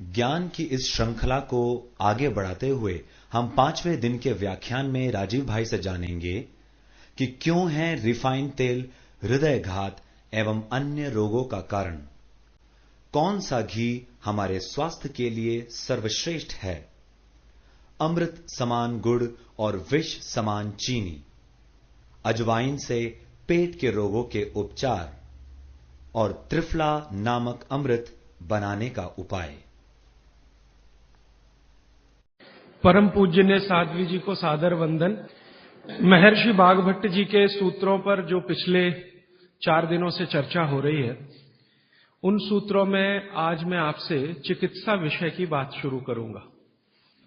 ज्ञान की इस श्रृंखला को आगे बढ़ाते हुए हम 5वें दिन के व्याख्यान में राजीव भाई से जानेंगे कि क्यों है रिफाइंड तेल हृदयघात एवं अन्य रोगों का कारण, कौन सा घी हमारे स्वास्थ्य के लिए सर्वश्रेष्ठ है, अमृत समान गुड़ और विष समान चीनी, अजवाइन से पेट के रोगों के उपचार और त्रिफला नामक अमृत बनाने का उपाय। परम पूज्य साध्वी जी को सादर वंदन। महर्षि बागभट्ट जी के सूत्रों पर जो पिछले 4 दिनों से चर्चा हो रही है, उन सूत्रों में आज मैं आपसे चिकित्सा विषय की बात शुरू करूंगा।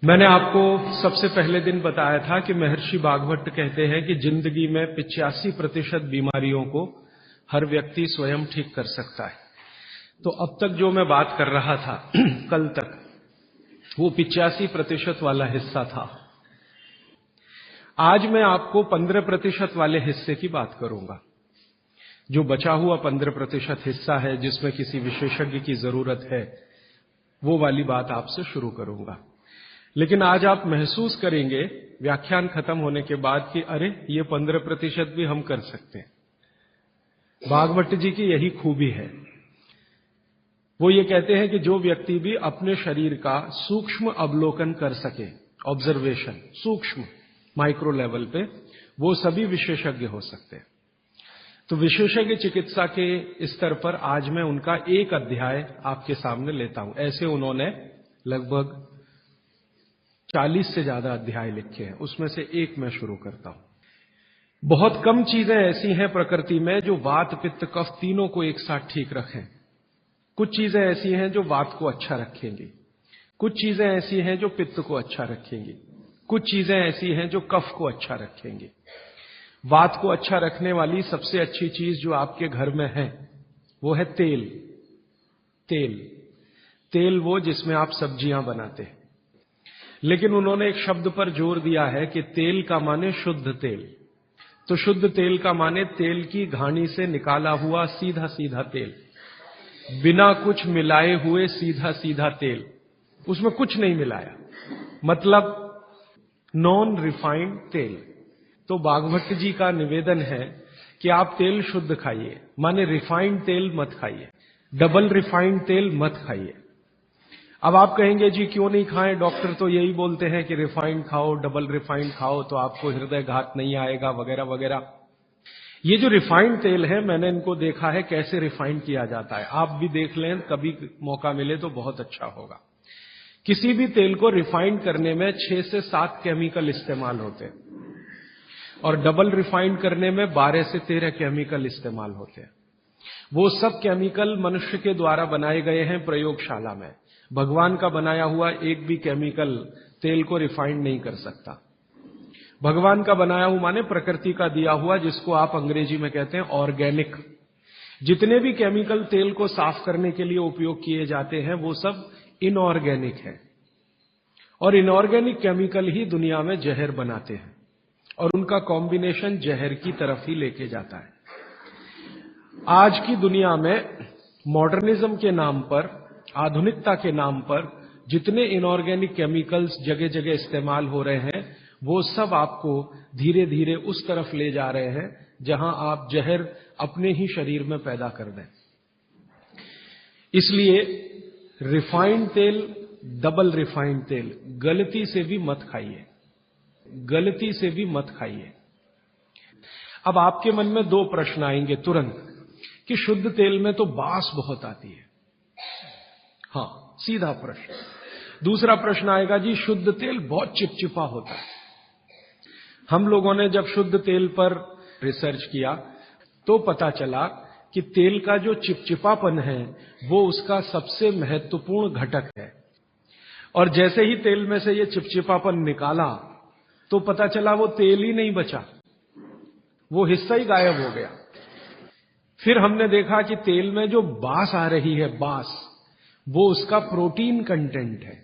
मैंने आपको सबसे पहले दिन बताया था कि महर्षि बागभट्ट कहते हैं कि जिंदगी में 85% बीमारियों को हर व्यक्ति स्वयं ठीक कर सकता है। तो अब तक जो मैं बात कर रहा था कल तक, वो 85% वाला हिस्सा था। आज मैं आपको 15% वाले हिस्से की बात करूंगा। जो बचा हुआ 15% हिस्सा है जिसमें किसी विशेषज्ञ की जरूरत है, वो वाली बात आपसे शुरू करूंगा। लेकिन आज आप महसूस करेंगे व्याख्यान खत्म होने के बाद कि अरे, ये 15% भी हम कर सकते हैं। बागभट्ट जी की यही खूबी है। वो ये कहते हैं कि जो व्यक्ति भी अपने शरीर का सूक्ष्म अवलोकन कर सके, ऑब्जर्वेशन, सूक्ष्म माइक्रो लेवल पे, वो सभी विशेषज्ञ हो सकते हैं। तो विशेषज्ञ चिकित्सा के स्तर पर आज मैं उनका एक अध्याय आपके सामने लेता हूं। ऐसे उन्होंने लगभग 40 से ज्यादा अध्याय लिखे हैं, उसमें से एक मैं शुरू करता हूं। बहुत कम चीजें ऐसी हैं प्रकृति में जो वात पित्त कफ तीनों को एक साथ ठीक रखें। कुछ चीजें ऐसी हैं जो वात को अच्छा रखेंगी, कुछ चीजें ऐसी हैं जो पित्त को अच्छा रखेंगी, कुछ चीजें ऐसी हैं जो कफ को अच्छा रखेंगी। वात को अच्छा रखने वाली सबसे अच्छी चीज जो आपके घर में है वो है तेल। तेल तेल वो जिसमें आप सब्जियां बनाते हैं। लेकिन उन्होंने एक शब्द पर जोर दिया है कि तेल का माने शुद्ध तेल। तो शुद्ध तेल का माने तेल की घानी से निकाला हुआ सीधा सीधा तेल, बिना कुछ मिलाए हुए सीधा सीधा तेल, उसमें कुछ नहीं मिलाया, मतलब नॉन रिफाइंड तेल। तो बागभट्ट जी का निवेदन है कि आप तेल शुद्ध खाइए, माने रिफाइंड तेल मत खाइए, डबल रिफाइंड तेल मत खाइए। अब आप कहेंगे जी क्यों नहीं खाएं, डॉक्टर तो यही बोलते हैं कि रिफाइंड खाओ, डबल रिफाइंड खाओ तो आपको हृदयघात नहीं आएगा वगैरह वगैरह। ये जो रिफाइंड तेल है, मैंने इनको देखा है कैसे रिफाइंड किया जाता है। आप भी देख लें, कभी मौका मिले तो बहुत अच्छा होगा। किसी भी तेल को रिफाइंड करने में 6 से 7 केमिकल इस्तेमाल होते हैं और डबल रिफाइंड करने में 12 से 13 केमिकल इस्तेमाल होते हैं। वो सब केमिकल मनुष्य के द्वारा बनाए गए हैं प्रयोगशाला में। भगवान का बनाया हुआ एक भी केमिकल तेल को रिफाइंड नहीं कर सकता। भगवान का बनाया हुआ माने प्रकृति का दिया हुआ, जिसको आप अंग्रेजी में कहते हैं ऑर्गेनिक। जितने भी केमिकल तेल को साफ करने के लिए उपयोग किए जाते हैं वो सब इनऑर्गेनिक है, और इनऑर्गेनिक केमिकल ही दुनिया में जहर बनाते हैं और उनका कॉम्बिनेशन जहर की तरफ ही लेके जाता है। आज की दुनिया में मॉडर्निज्म के नाम पर, आधुनिकता के नाम पर जितने इनऑर्गेनिक केमिकल्स जगह जगह इस्तेमाल हो रहे हैं, वो सब आपको धीरे धीरे उस तरफ ले जा रहे हैं जहां आप जहर अपने ही शरीर में पैदा कर दें। इसलिए रिफाइंड तेल, डबल रिफाइंड तेल गलती से भी मत खाइए, गलती से भी मत खाइए। अब आपके मन में 2 प्रश्न आएंगे तुरंत कि शुद्ध तेल में तो बास बहुत आती है। हां, सीधा प्रश्न। दूसरा प्रश्न आएगा, जी शुद्ध तेल बहुत चिपचिपा होता है। हम लोगों ने जब शुद्ध तेल पर रिसर्च किया तो पता चला कि तेल का जो चिपचिपापन है वो उसका सबसे महत्वपूर्ण घटक है। और जैसे ही तेल में से ये चिपचिपापन निकाला तो पता चला वो तेल ही नहीं बचा, वो हिस्सा ही गायब हो गया। फिर हमने देखा कि तेल में जो बास आ रही है, बास, वो उसका प्रोटीन कंटेंट है।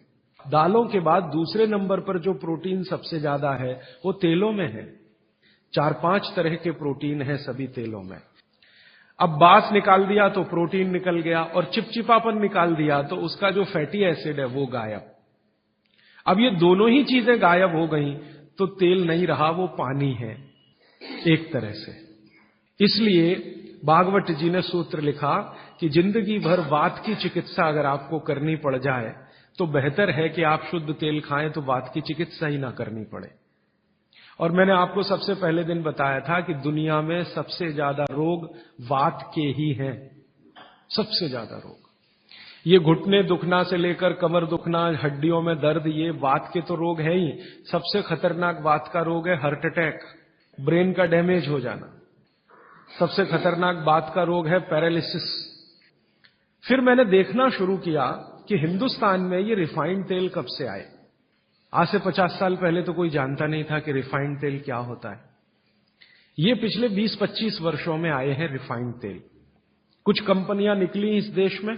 दालों के बाद दूसरे नंबर पर जो प्रोटीन सबसे ज्यादा है वो तेलों में है। 4-5 तरह के प्रोटीन हैं सभी तेलों में। अब बास निकाल दिया तो प्रोटीन निकल गया, और चिपचिपापन निकाल दिया तो उसका जो फैटी एसिड है वो गायब। अब ये दोनों ही चीजें गायब हो गई तो तेल नहीं रहा, वो पानी है एक तरह से। इसलिए भागवत जी ने सूत्र लिखा कि जिंदगी भर वात की चिकित्सा अगर आपको करनी पड़ जाए तो बेहतर है कि आप शुद्ध तेल खाएं तो वात की चिकित्सा ही ना करनी पड़े। और मैंने आपको सबसे पहले दिन बताया था कि दुनिया में सबसे ज्यादा रोग वात के ही हैं, सबसे ज्यादा रोग। ये घुटने दुखना से लेकर कमर दुखना, हड्डियों में दर्द, ये वात के तो रोग है ही। सबसे खतरनाक वात का रोग है हार्ट अटैक, ब्रेन का डैमेज हो जाना। सबसे खतरनाक वात का रोग है पैरालिसिस। फिर मैंने देखना शुरू किया कि हिंदुस्तान में ये रिफाइंड तेल कब से आए। आज से 50 साल पहले तो कोई जानता नहीं था कि रिफाइंड तेल क्या होता है। ये पिछले 20-25 वर्षों में आए हैं रिफाइंड तेल। कुछ कंपनियां निकली इस देश में,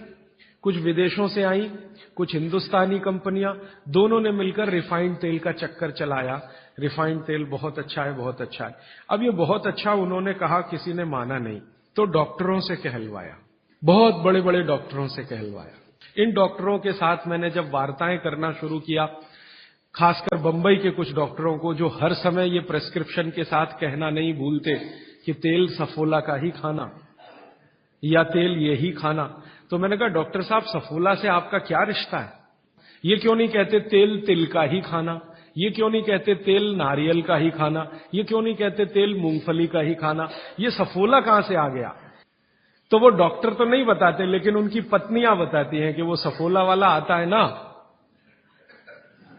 कुछ विदेशों से आई, कुछ हिंदुस्तानी कंपनियां, दोनों ने मिलकर रिफाइंड तेल का चक्कर चलाया। रिफाइंड तेल बहुत अच्छा है, बहुत अच्छा है। अब ये बहुत अच्छा उन्होंने कहा, किसी ने माना नहीं, तो डॉक्टरों से कहलवाया, बहुत बड़े बड़े डॉक्टरों से कहलवाया। इन डॉक्टरों के साथ मैंने जब वार्ताएं करना शुरू किया, खासकर बंबई के कुछ डॉक्टरों को जो हर समय ये प्रेस्क्रिप्शन के साथ कहना नहीं भूलते कि तेल सफोला का ही खाना या तेल ये ही खाना, तो मैंने कहा डॉक्टर साहब सफोला से आपका क्या रिश्ता है? ये क्यों नहीं कहते तेल तिल का ही खाना? ये क्यों नहीं कहते तेल नारियल का ही खाना? ये क्यों नहीं कहते तेल मूंगफली का ही खाना? ये सफोला कहां से आ गया? तो वो डॉक्टर तो नहीं बताते, लेकिन उनकी पत्नियां बताती हैं कि वो सफोला वाला आता है ना,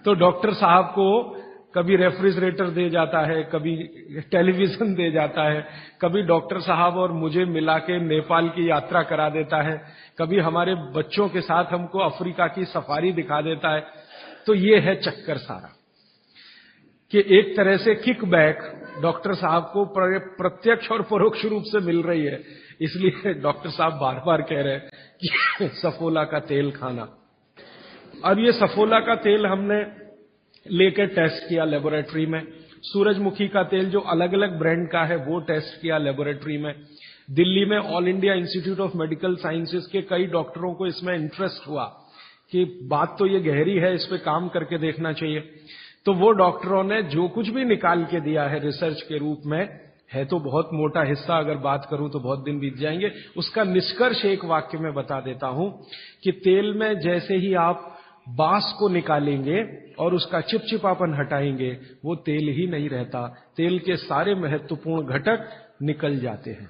तो डॉक्टर साहब को कभी रेफ्रिजरेटर दे जाता है, कभी टेलीविजन दे जाता है, कभी डॉक्टर साहब और मुझे मिला के नेपाल की यात्रा करा देता है, कभी हमारे बच्चों के साथ हमको अफ्रीका की सफारी दिखा देता है। तो ये है चक्कर सारा कि एक तरह से किकबैक डॉक्टर साहब को प्रत्यक्ष और परोक्ष रूप से मिल रही है। इसलिए डॉक्टर साहब बार बार कह रहे हैं कि सफोला का तेल खाना। अब ये सफोला का तेल हमने लेकर टेस्ट किया लेबोरेटरी में। सूरजमुखी का तेल जो अलग अलग ब्रांड का है वो टेस्ट किया लेबोरेटरी में। दिल्ली में all India institute of medical sciences के कई डॉक्टरों को इसमें इंटरेस्ट हुआ कि बात तो ये गहरी है, इस पे काम करके देखना चाहिए। तो वो डॉक्टरों ने जो कुछ भी निकाल के दिया है रिसर्च के रूप में, है तो बहुत मोटा हिस्सा, अगर बात करूं तो बहुत दिन बीत जाएंगे, उसका निष्कर्ष एक वाक्य में बता देता हूं कि तेल में जैसे ही आप बास को निकालेंगे और उसका चिपचिपापन हटाएंगे, वो तेल ही नहीं रहता, तेल के सारे महत्वपूर्ण घटक निकल जाते हैं।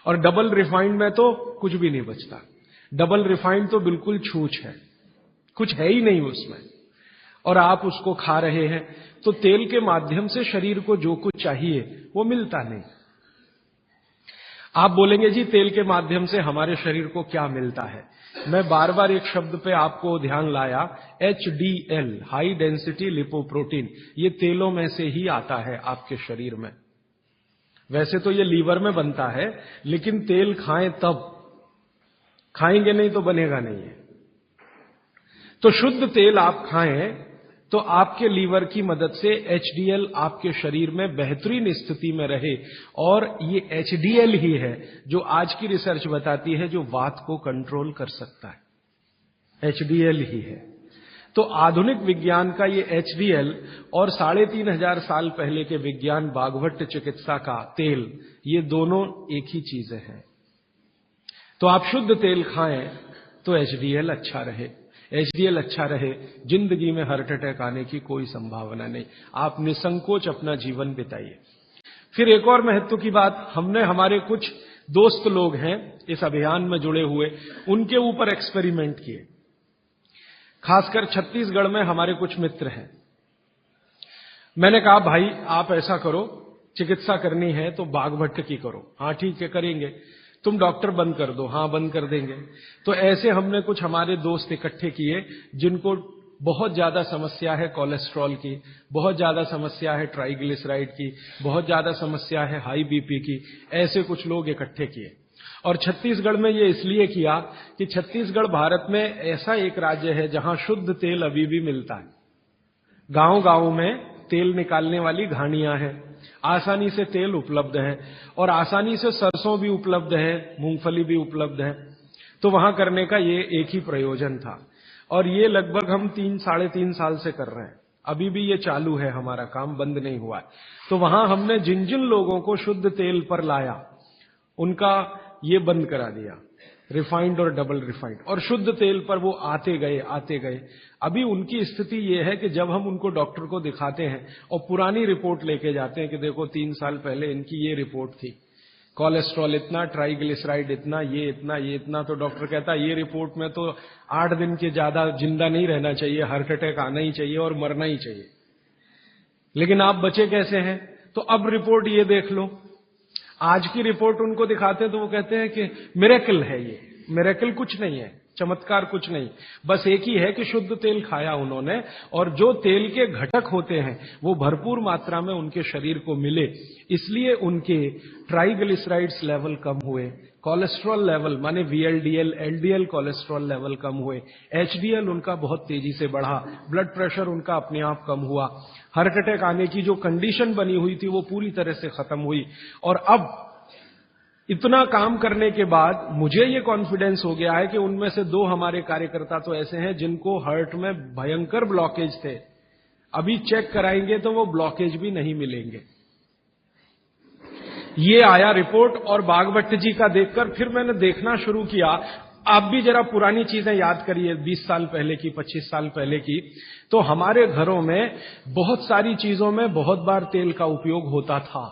और डबल रिफाइंड में तो कुछ भी नहीं बचता। डबल रिफाइंड तो बिल्कुल छूछ है, कुछ है ही नहीं उसमें, और आप उसको खा रहे हैं। तो तेल के माध्यम से शरीर को जो कुछ चाहिए वो मिलता नहीं। आप बोलेंगे जी तेल के माध्यम से हमारे शरीर को क्या मिलता है? मैं बार बार एक शब्द पे आपको ध्यान लाया, HDL, हाई डेंसिटी लिपोप्रोटीन। ये तेलों में से ही आता है आपके शरीर में। वैसे तो ये लीवर में बनता है, लेकिन तेल खाएं तब, खाएंगे नहीं तो बनेगा नहीं है। तो शुद्ध तेल आप खाएं तो आपके लीवर की मदद से HDL आपके शरीर में बेहतरीन स्थिति में रहे। और ये HDL ही है जो आज की रिसर्च बताती है जो वात को कंट्रोल कर सकता है, HDL ही है। तो आधुनिक विज्ञान का ये HDL और 3500 साल पहले के विज्ञान भागवत चिकित्सा का तेल, ये दोनों एक ही चीजें हैं। तो आप शुद्ध तेल खाएं तो HDL अच्छा रहे, HDL अच्छा रहे, जिंदगी में हार्ट अटैक आने की कोई संभावना नहीं। आप निसंकोच अपना जीवन बिताइए। फिर एक और महत्व की बात, हमने हमारे कुछ दोस्त लोग हैं इस अभियान में जुड़े हुए, उनके ऊपर एक्सपेरिमेंट किए। खासकर छत्तीसगढ़ में हमारे कुछ मित्र हैं। मैंने कहा भाई आप ऐसा करो, चिकित्सा करनी है तो बाघभट्ट की करो। हाँ ठीक है करेंगे। तुम डॉक्टर बंद कर दो। हाँ बंद कर देंगे। तो ऐसे हमने कुछ हमारे दोस्त इकट्ठे किए जिनको बहुत ज्यादा समस्या है कोलेस्ट्रॉल की, बहुत ज्यादा समस्या है ट्राइग्लिसराइड की, बहुत ज्यादा समस्या है हाई बीपी की। ऐसे कुछ लोग इकट्ठे किए। और छत्तीसगढ़ में ये इसलिए किया कि छत्तीसगढ़ भारत में ऐसा एक राज्य है जहां शुद्ध तेल अभी भी मिलता है। गांव गांव में तेल निकालने वाली घानियां हैं, आसानी से तेल उपलब्ध है और आसानी से सरसों भी उपलब्ध है, मूंगफली भी उपलब्ध है। तो वहां करने का ये एक ही प्रयोजन था और ये लगभग हम 3-3.5 साल से कर रहे हैं। अभी भी ये चालू है, हमारा काम बंद नहीं हुआ है। तो वहां हमने जिन जिन लोगों को शुद्ध तेल पर लाया उनका ये बंद करा दिया, रिफाइंड और डबल रिफाइंड, और शुद्ध तेल पर वो आते गए। अभी उनकी स्थिति ये है कि जब हम उनको डॉक्टर को दिखाते हैं और पुरानी रिपोर्ट लेके जाते हैं कि देखो 3 साल पहले इनकी ये रिपोर्ट थी, कोलेस्ट्रॉल इतना, ट्राइग्लिसराइड इतना, ये इतना, तो डॉक्टर कहता है ये रिपोर्ट में तो 8 दिन के ज्यादा जिंदा नहीं रहना चाहिए, हार्ट अटैक आना ही चाहिए और मरना ही चाहिए, लेकिन आप बचे कैसे हैं? तो अब रिपोर्ट ये देख लो। आज की रिपोर्ट उनको दिखाते हैं तो वो कहते हैं कि मिरेकल है, ये मिरेकल कुछ नहीं है, चमत्कार कुछ नहीं, बस एक ही है कि शुद्ध तेल खाया उन्होंने और जो तेल के घटक होते हैं वो भरपूर मात्रा में उनके शरीर को मिले, इसलिए उनके ट्राइग्लिसराइड्स लेवल कम हुए, कोलेस्ट्रॉल लेवल माने VLDL, LDL कोलेस्ट्रॉल लेवल कम हुए, HDL उनका बहुत तेजी से बढ़ा, ब्लड प्रेशर उनका अपने आप कम हुआ, हार्ट अटैक आने की जो कंडीशन बनी हुई थी वो पूरी तरह से खत्म हुई। और अब इतना काम करने के बाद मुझे ये कॉन्फिडेंस हो गया है कि उनमें से 2 हमारे कार्यकर्ता तो ऐसे हैं जिनको हार्ट में भयंकर ब्लॉकेज थे, अभी चेक कराएंगे तो वो ब्लॉकेज भी नहीं मिलेंगे। ये आया रिपोर्ट और बागभट्ट जी का देखकर फिर मैंने देखना शुरू किया। आप भी जरा पुरानी चीजें याद करिए, 20 साल पहले की, 25 साल पहले की, तो हमारे घरों में बहुत सारी चीजों में बहुत बार तेल का उपयोग होता था।